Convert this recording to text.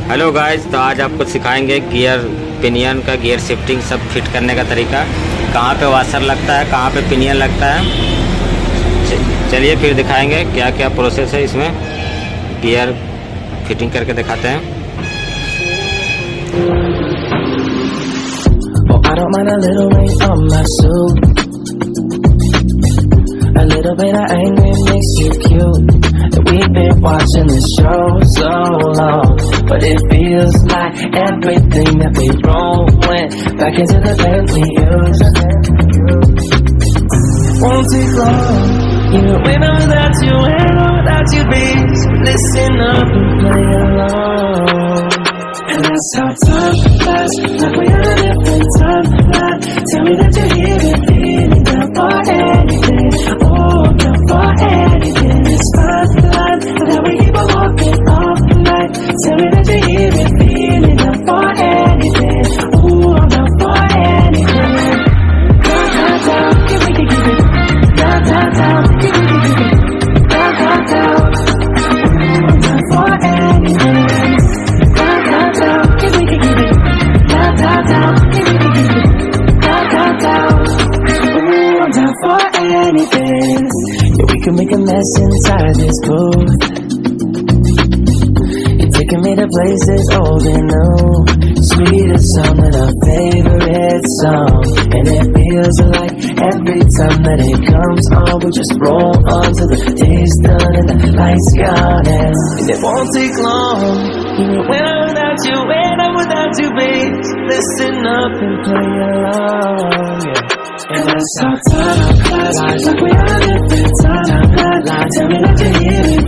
Hello guys, तो आज आपको सिखाएंगे गियर पिनियन का गियर शिफ्टिंग सब फिट करने का तरीका। कहाँ पे वाशर लगता है, कहाँ पे पिनियन लगता है। चलिए फिर दिखाएंगे क्या क्या प्रोसेस है इसमें। गियर फिटिंग करके दिखाते हैं। I don't mind a little rain on my suit. A little bit of anger makes you cute. And we've been watching this show so long, but it feels like everything that we wrote went back into the band we used. Won't take long, even when I'm without you, and I'm without you, babe. Listen up and play along. And that's how time flies, like we're on a different timeline. Tell me that you're here and feeling down for anything. Oh, I'm down for anything. It's fine, but that we keep on walking all night. Tell me that you're here and feeling down for anything. Oh, I'm down for anything. Down, down, down, give it. Down, down, down, give it. Down, down, down. I'm down for anything. Anything. Yeah, we can make a mess inside this booth. You're taking me to places old and new, sweetest song and our favorite song. And it feels like every time that it comes on, we just roll on till the day's done and the lights gone. And it won't take long, even when I'm without you, when I'm without you, babe. Listen up and play along, yeah. And that's how time flies, like we are a different timeline. Tell me that you're here and